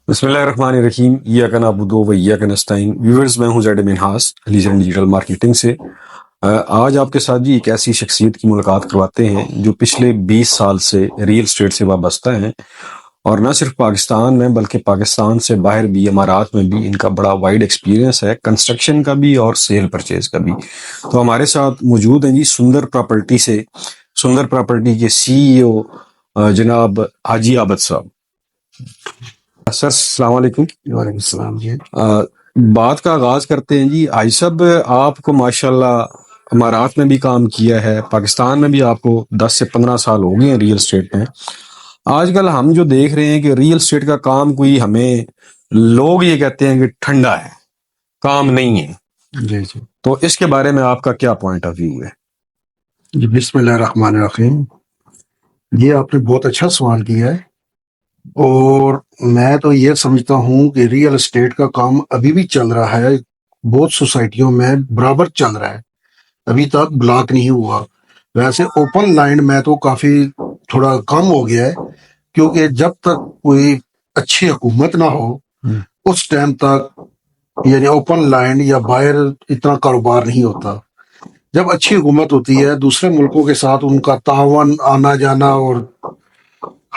بسم اللہ الرحمن الرحیم، ایاک نعبد و ایاک نستعین۔ ویورز، میں ہوں زید منہاس علی زین ڈیجیٹل مارکیٹنگ سے۔ آج آپ کے ساتھ ایک ایسی شخصیت کی ملاقات کرواتے ہیں جو پچھلے 20 سال سے ریئل اسٹیٹ سے وابستہ ہیں، اور نہ صرف پاکستان میں بلکہ پاکستان سے باہر بھی، امارات میں بھی ان کا بڑا وائڈ ایکسپیرینس ہے، کنسٹرکشن کا بھی اور سیل پرچیز کا بھی۔ تو ہمارے ساتھ موجود ہیں سندر پراپرٹی سے، سندر پراپرٹی کے CEO جناب حاجی عابد صاحب۔ سر السلام علیکم۔ وعلیکم السلام جی۔ بات کا آغاز کرتے ہیں حاجی صاحب، آپ کو ماشاءاللہ امارات میں بھی کام کیا ہے، پاکستان میں بھی آپ کو 10 سے 15 سال ہو گئے ہیں ریئل اسٹیٹ میں۔ آج کل ہم جو دیکھ رہے ہیں کہ ریئل اسٹیٹ کا کام کوئی، ہمیں لوگ یہ کہتے ہیں کہ ٹھنڈا ہے، کام نہیں ہے جی جی تو اس کے بارے میں آپ کا کیا پوائنٹ آف ویو ہے؟ جی، بسم اللہ الرحمن الرحیم۔ یہ آپ نے بہت اچھا سوال کیا ہے، اور میں تو یہ سمجھتا ہوں کہ ریئل اسٹیٹ کا کام ابھی بھی چل رہا ہے، بہت سوسائٹیوں میں برابر چل رہا ہے، ابھی تک بلاک نہیں ہوا۔ ویسے اوپن لائن میں تو کافی تھوڑا کم ہو گیا ہے، کیونکہ جب تک کوئی اچھی حکومت نہ ہو اس ٹائم تک یعنی اوپن لائن یا باہر اتنا کاروبار نہیں ہوتا۔ جب اچھی حکومت ہوتی ہے، دوسرے ملکوں کے ساتھ ان کا تعاون، آنا جانا اور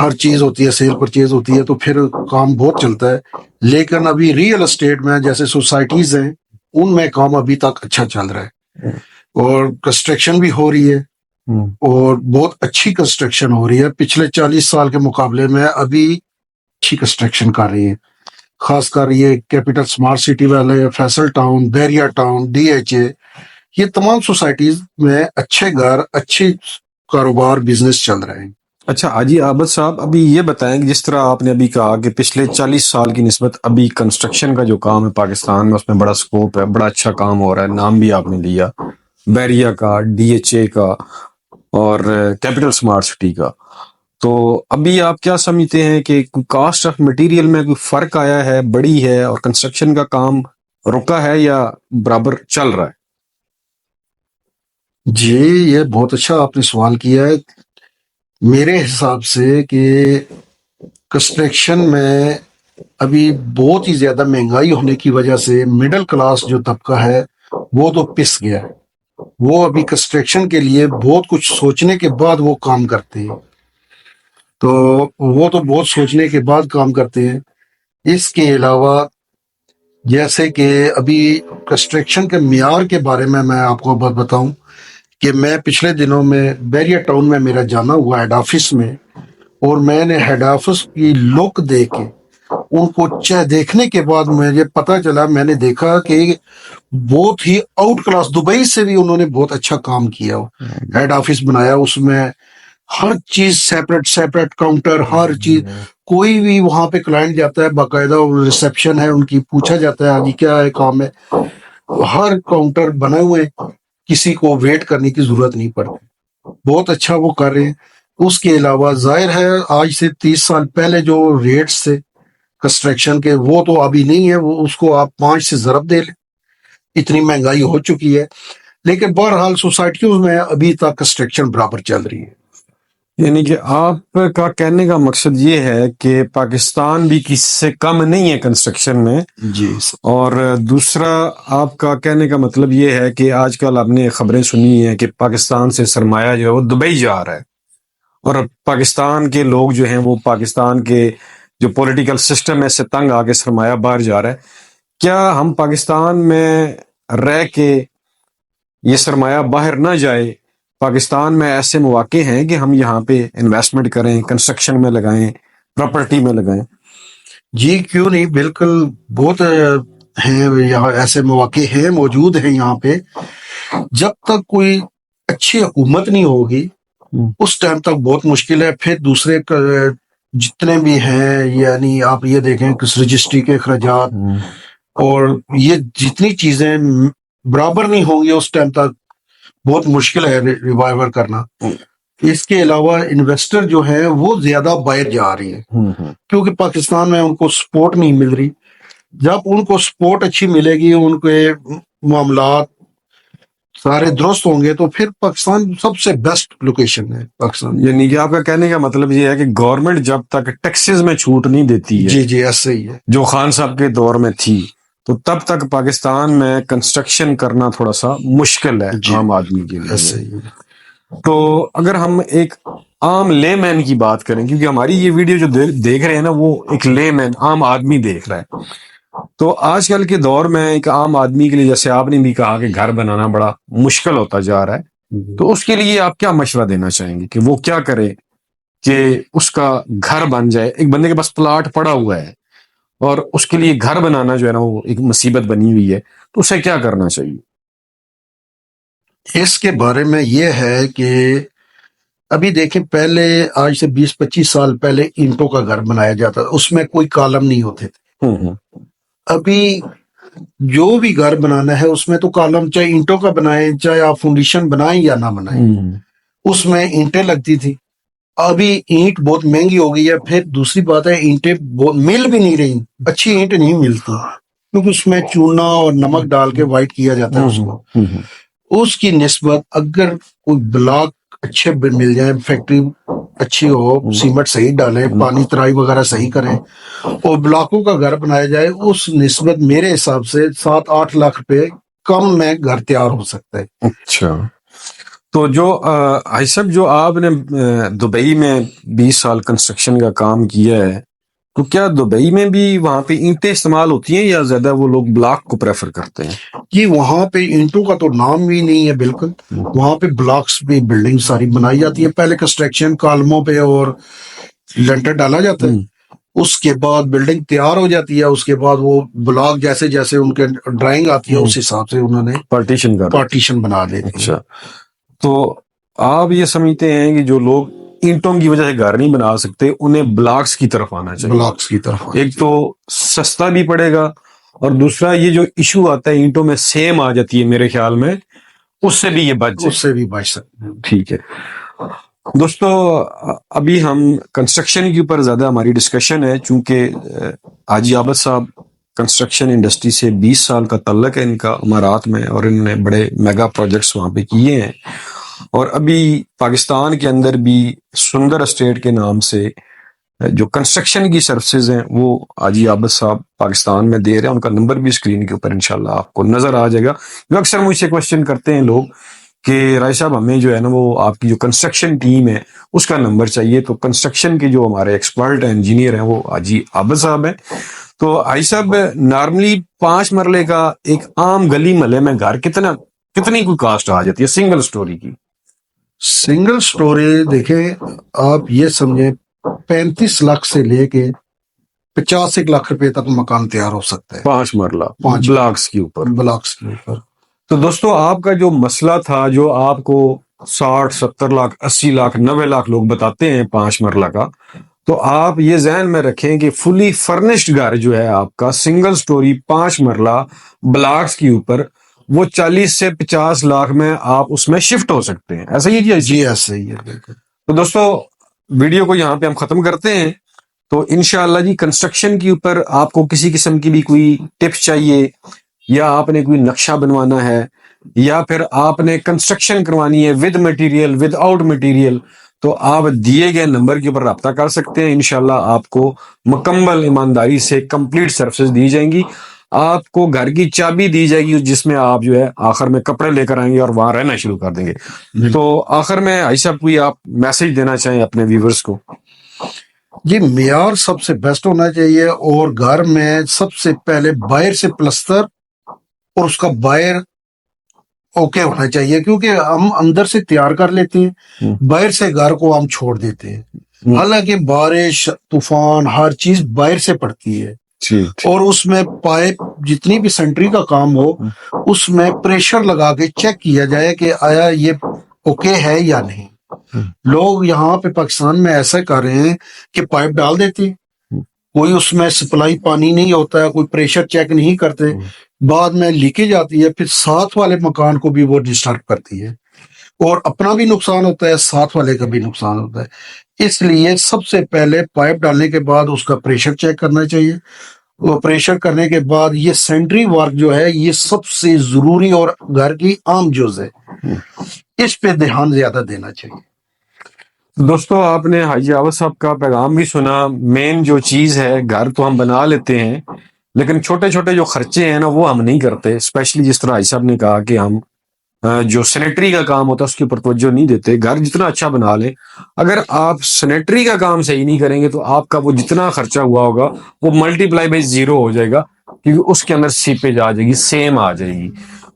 ہر چیز ہوتی ہے، سیل پرچیز ہوتی ہے، تو پھر کام بہت چلتا ہے۔ لیکن ابھی ریئل اسٹیٹ میں جیسے سوسائٹیز ہیں، ان میں کام ابھی تک اچھا چل رہا ہے، اور کنسٹرکشن بھی ہو رہی ہے، اور بہت اچھی کنسٹرکشن ہو رہی ہے۔ پچھلے 40 سال کے مقابلے میں ابھی اچھی کنسٹرکشن کر رہی ہے، خاص کر یہ کیپٹل سمارٹ سٹی والے، فیصل ٹاؤن، بیریا ٹاؤن، DHA، یہ تمام سوسائٹیز میں اچھے گھر، اچھے کاروبار، بزنس چل رہے ہیں۔ اچھا حاجی عابد صاحب، ابھی یہ بتائیں کہ جس طرح آپ نے ابھی کہا کہ پچھلے 40 سال کی نسبت ابھی کنسٹرکشن کا جو کام ہے پاکستان میں، اس میں بڑا سکوپ ہے، بڑا اچھا کام ہو رہا ہے، نام بھی آپ نے لیا بیریا کا، DHA کا اور کیپٹل سمارٹ سٹی کا۔ تو ابھی آپ کیا سمجھتے ہیں کہ کاسٹ آف مٹیریل میں کوئی فرق آیا ہے، بڑی ہے، اور کنسٹرکشن کا کام رکا ہے یا برابر چل رہا ہے؟ جی، یہ بہت اچھا آپ نے سوال کیا ہے۔ میرے حساب سے کہ کنسٹرکشن میں ابھی بہت ہی زیادہ مہنگائی ہونے کی وجہ سے مڈل کلاس جو طبقہ ہے وہ تو پس گیا ہے۔ وہ ابھی کنسٹرکشن کے لیے بہت کچھ سوچنے کے بعد وہ کام کرتے ہیں، تو وہ تو بہت سوچنے کے بعد کام کرتے ہیں۔ اس کے علاوہ جیسے کہ ابھی کنسٹرکشن کے معیار کے بارے میں آپ کو بات بتاؤں کہ میں پچھلے دنوں میں بیریا ٹاؤن میں میرا جانا ہوا ہیڈ آفس میں، اور میں نے ہیڈ آفس کی لک دیکھ کے ان کو دیکھنے کے بعد مجھے پتا چلا، میں نے دیکھا کہ بہت ہی آؤٹ کلاس، دبئی سے بھی انہوں نے بہت اچھا کام کیا، ہیڈ آفس بنایا، اس میں ہر چیز سیپریٹ کاؤنٹر، ہر چیز، کوئی بھی وہاں پہ کلائنٹ جاتا ہے باقاعدہ ریسیپشن ہے ان کی، پوچھا جاتا ہے ہاں جی کیا ہے کام ہے، ہر کاؤنٹر بنے ہوئے، کسی کو ویٹ کرنے کی ضرورت نہیں پڑتی، بہت اچھا وہ کر رہے ہیں۔ اس کے علاوہ ظاہر ہے آج سے 30 سال پہلے جو ریٹس تھے کنسٹرکشن کے، وہ تو ابھی نہیں ہے، وہ اس کو آپ 5 سے ضرب دے لیں، اتنی مہنگائی ہو چکی ہے۔ لیکن بہرحال سوسائٹیوں میں ابھی تک کنسٹرکشن برابر چل رہی ہے۔ یعنی کہ آپ کا کہنے کا مقصد یہ ہے کہ پاکستان بھی کسی سے کم نہیں ہے کنسٹرکشن میں، جی، اور دوسرا آپ کا کہنے کا مطلب یہ ہے کہ آج کل آپ نے خبریں سنی ہیں کہ پاکستان سے سرمایہ جو ہے وہ دبئی جا رہا ہے، اور پاکستان کے لوگ جو ہیں وہ پاکستان کے جو پولیٹیکل سسٹم ہے اس سے تنگ آ کے سرمایہ باہر جا رہا ہے۔ کیا ہم پاکستان میں رہ کے یہ سرمایہ باہر نہ جائے؟ پاکستان میں ایسے مواقع ہیں کہ ہم یہاں پہ انویسٹمنٹ کریں، کنسٹرکشن میں لگائیں، پراپرٹی میں لگائیں؟ جی کیوں نہیں، بالکل بہت ہیں یہاں، ایسے مواقع ہیں، موجود ہیں یہاں پہ۔ جب تک کوئی اچھی حکومت نہیں ہوگی اس ٹائم تک بہت مشکل ہے، پھر دوسرے جتنے بھی ہیں، یعنی آپ یہ دیکھیں کہ رجسٹری کے اخراجات اور یہ جتنی چیزیں برابر نہیں ہوں گی اس ٹائم تک بہت مشکل ہے ریوائیور کرنا۔ اس کے علاوہ انویسٹر جو ہے وہ زیادہ باہر جا رہی ہے، کیونکہ پاکستان میں ان کو سپورٹ نہیں مل رہی۔ جب ان کو سپورٹ اچھی ملے گی، ان کے معاملات سارے درست ہوں گے تو پھر پاکستان سب سے بیسٹ لوکیشن ہے پاکستان. یعنی کہ آپ کا کہنے کا مطلب یہ ہے کہ گورنمنٹ جب تک ٹیکسز میں چھوٹ نہیں دیتی ہے جی جی ایسے ہی ہے. جو خان صاحب کے دور میں تھی تو تب تک پاکستان میں کنسٹرکشن کرنا تھوڑا سا مشکل ہے جی عام آدمی کے ایسے لیے. ہی ہے. تو اگر ہم ایک عام لے مین کی بات کریں، کیونکہ ہماری یہ ویڈیو جو دیکھ رہے ہیں نا وہ ایک لے مین عام آدمی دیکھ رہا ہے، تو آج کل کے دور میں ایک عام آدمی کے لیے جیسے آپ نے بھی کہا کہ گھر بنانا بڑا مشکل ہوتا جا رہا ہے، تو اس کے لیے آپ کیا مشورہ دینا چاہیں گے کہ وہ کیا کرے کہ اس کا گھر بن جائے؟ ایک بندے کے پاس پلاٹ پڑا ہوا ہے اور اس کے لیے گھر بنانا جو ہے نا وہ ایک مصیبت بنی ہوئی ہے، تو اسے کیا کرنا چاہیے؟ اس کے بارے میں یہ ہے کہ ابھی دیکھیں پہلے آج سے 20-25 سال پہلے اینٹوں کا گھر بنایا جاتا تھا، اس میں کوئی کالم نہیں ہوتے تھے. ابھی جو بھی گھر بنانا ہے اس میں تو کالم، چاہے اینٹوں کا بنائیں چاہے آپ فاؤنڈیشن بنائیں یا نہ بنائیں، اس میں اینٹیں لگتی تھی. ابھی اینٹ بہت مہنگی ہو گئی ہے. پھر دوسری بات ہے اینٹیں مل بھی نہیں رہی، اچھی اینٹ نہیں ملتی کیونکہ اس میں چونا اور نمک ڈال کے وائٹ کیا جاتا ہے اس کو. اس کی نسبت اگر کوئی بلاک اچھے مل جائیں، فیکٹری اچھی ہو، سیمنٹ صحیح ڈالیں، پانی ترائی وغیرہ صحیح کریں اور بلاکوں کا گھر بنایا جائے، اس نسبت میرے حساب سے 7-8 لاکھ روپے کم میں گھر تیار ہو سکتا ہے. اچھا، تو جو صاحب جو آپ نے دبئی میں 20 سال کنسٹرکشن کا کام کیا ہے، تو کیا دبئی میں بھی وہاں پہ اینٹیں استعمال ہوتی ہیں یا زیادہ وہ لوگ بلاک کو پریفر کرتے ہیں؟ جی وہاں پہ اینٹوں کا تو نام بھی نہیں ہے بالکل. وہاں پہ بلاکس بھی بلڈنگ ساری بنائی جاتی ہے. پہلے کنسٹرکشن کالموں پہ اور لینٹر ڈالا جاتا ہے، اس کے بعد بلڈنگ تیار ہو جاتی ہے، اس کے بعد وہ بلاک جیسے جیسے ان کے ڈرائنگ آتی ہے اس حساب سے انہوں نے پارٹیشن بنا دیتے ہیں. اچھا، تو آپ یہ سمجھتے ہیں کہ جو لوگ اینٹوں کی وجہ سے گھر نہیں بنا سکتے انہیں بلاکس کی طرف آنا چاہیے؟ بلاکس کی طرف ایک تو سستا بھی پڑے گا اور دوسرا یہ جو ایشو آتا ہے اینٹوں میں سیم آ جاتی ہے میرے خیال میں، اس سے بھی یہ بچ جائے. اس سے بھی بچ سکتے ہیں. ٹھیک ہے دوستو، ابھی ہم کنسٹرکشن کے اوپر زیادہ ہماری ڈسکشن ہے، چونکہ حاجی عابد صاحب کنسٹرکشن انڈسٹری سے 20 سال کا تعلق ہے ان کا امارات میں، اور انہوں نے بڑے میگا پروجیکٹس وہاں پہ کیے ہیں. اور ابھی پاکستان کے اندر بھی سندر اسٹیٹ کے نام سے جو کنسٹرکشن کی سروسز ہیں وہ حاجی عابد صاحب پاکستان میں دے رہے ہیں. ان کا نمبر بھی اسکرین کے اوپر انشاءاللہ آپ کو نظر آ جائے گا. جو اکثر مجھ سے کوشچن کرتے ہیں لوگ کہ رائے صاحب ہمیں جو ہے نا وہ آپ کی جو کنسٹرکشن ٹیم ہے اس کا نمبر چاہیے، تو کنسٹرکشن کے جو ہمارے ایکسپرٹ ہیں انجینئر ہیں وہ حاجی عابد صاحب ہیں. تو حاجی صاحب نارملی 5 مرلے کا ایک عام گلی محلے میں گھر کتنی کوئی کاسٹ آ جاتی ہے سنگل سٹوری کی؟ سنگل سٹوری دیکھیں آپ یہ سمجھیں 35 لاکھ سے لے کے 50 لاکھ روپے تک مکان تیار ہو سکتا ہے 5 مرلہ بلاکس کے اوپر. بلاکس کے اوپر. تو دوستو آپ کا جو مسئلہ تھا، جو آپ کو 60-70 لاکھ 80 لاکھ 90 لاکھ لوگ بتاتے ہیں 5 مرلہ کا، تو آپ یہ ذہن میں رکھیں کہ فلی فرنشڈ گھر جو ہے آپ کا سنگل سٹوری 5 مرلہ بلاکس کے اوپر وہ 40 سے 50 لاکھ میں آپ اس میں شفٹ ہو سکتے ہیں. ایسا ہی ہے جی ایسا ہی ہے. تو دوستو ویڈیو کو یہاں پہ ہم ختم کرتے ہیں. تو انشاءاللہ جی کنسٹرکشن کے اوپر آپ کو کسی قسم کی بھی کوئی ٹپس چاہیے، یا آپ نے کوئی نقشہ بنوانا ہے، یا پھر آپ نے کنسٹرکشن کروانی ہے with material with out material, تو آپ دیے گئے نمبر کے اوپر رابطہ کر سکتے ہیں. انشاءاللہ آپ کو مکمل ایمانداری سے کمپلیٹ سروسز دی جائیں گی. آپ کو گھر کی چابی دی جائے گی جس میں آپ جو ہے آخر میں کپڑے لے کر آئیں گے اور وہاں رہنا شروع کر دیں گے. تو آخر میں حاجی صاحب کوئی آپ میسج دینا چاہیں اپنے ویورز کو؟ جی معیار سب سے بیسٹ ہونا چاہیے، اور گھر میں سب سے پہلے باہر سے پلستر اور اس کا باہر اوکے ہونا چاہیے، کیونکہ ہم اندر سے تیار کر لیتے ہیں، باہر سے گھر کو ہم چھوڑ دیتے ہیں. حالانکہ بارش طوفان ہر چیز باہر سے پڑتی ہے، اور اس میں پائپ جتنی بھی سینٹری کا کام ہو اس میں پریشر لگا کے چیک کیا جائے کہ آیا یہ اوکے ہے یا نہیں. لوگ یہاں پہ پاکستان میں ایسا کر رہے ہیں کہ پائپ ڈال دیتے ہیں، کوئی اس میں سپلائی پانی نہیں ہوتا ہے، کوئی پریشر چیک نہیں کرتے، بعد میں لیکیج آتی ہے، پھر ساتھ والے مکان کو بھی وہ ڈسٹرب کرتی ہے، اور اپنا بھی نقصان ہوتا ہے، ساتھ والے کا بھی نقصان ہوتا ہے. اس لیے سب سے پہلے پائپ ڈالنے کے بعد اس کا پریشر چیک کرنا چاہیے، وہ پریشر کرنے کے بعد یہ سینٹری ورک جو ہے یہ سب سے ضروری اور گھر کی عام جز ہے، اس پہ دھیان زیادہ دینا چاہیے۔ دوستو آپ نے حاجی عاوض صاحب کا پیغام بھی سنا۔ مین جو چیز ہے، گھر تو ہم بنا لیتے ہیں لیکن چھوٹے چھوٹے جو خرچے ہیں نا وہ ہم نہیں کرتے، اسپیشلی جس طرح حاجی صاحب نے کہا کہ ہم جو سینیٹری کا کام ہوتا ہے اس کے اوپر توجہ نہیں دیتے۔ گھر جتنا اچھا بنا لیں، اگر آپ سینیٹری کا کام صحیح نہیں کریں گے تو آپ کا وہ جتنا خرچہ ہوا ہوگا وہ ملٹی پلائی بائی زیرو ہو جائے گا، کیونکہ اس کے اندر سیپیج آ جائے گی، سیم آ جائے گی۔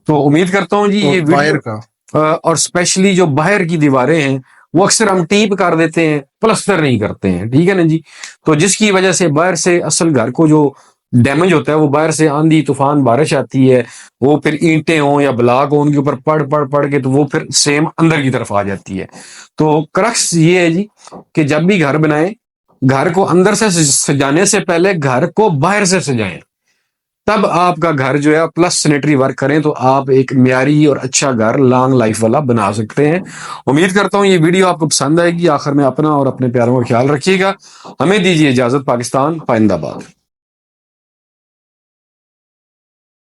تو امید کرتا ہوں جی یہ اور باہر ویڈیو کا اور اسپیشلی جو باہر کی دیواریں ہیں وہ اکثر ہم ٹیپ کر دیتے ہیں، پلستر نہیں کرتے ہیں، ٹھیک ہے نا جی؟ تو جس کی وجہ سے باہر سے اصل گھر کو جو ڈیمیج ہوتا ہے وہ باہر سے آندھی طوفان بارش آتی ہے، وہ پھر اینٹیں ہوں یا بلاک ہوں ان کے اوپر پڑ کے تو وہ پھر سیم اندر کی طرف آ جاتی ہے۔ تو کرکس یہ ہے جی کہ جب بھی گھر بنائیں، گھر کو اندر سے سجانے سے پہلے گھر کو باہر سے سجائیں، تب آپ کا گھر جو ہے پلس سینیٹری ورک کریں تو آپ ایک معیاری اور اچھا گھر لانگ لائف والا بنا سکتے ہیں۔ امید کرتا ہوں یہ ویڈیو آپ کو پسند آئے گی۔ آخر میں اپنا اور اپنے پیاروں کا خیال رکھیے گا۔ ہمیں دیجیے اجازت۔ پاکستان پائندہ باد۔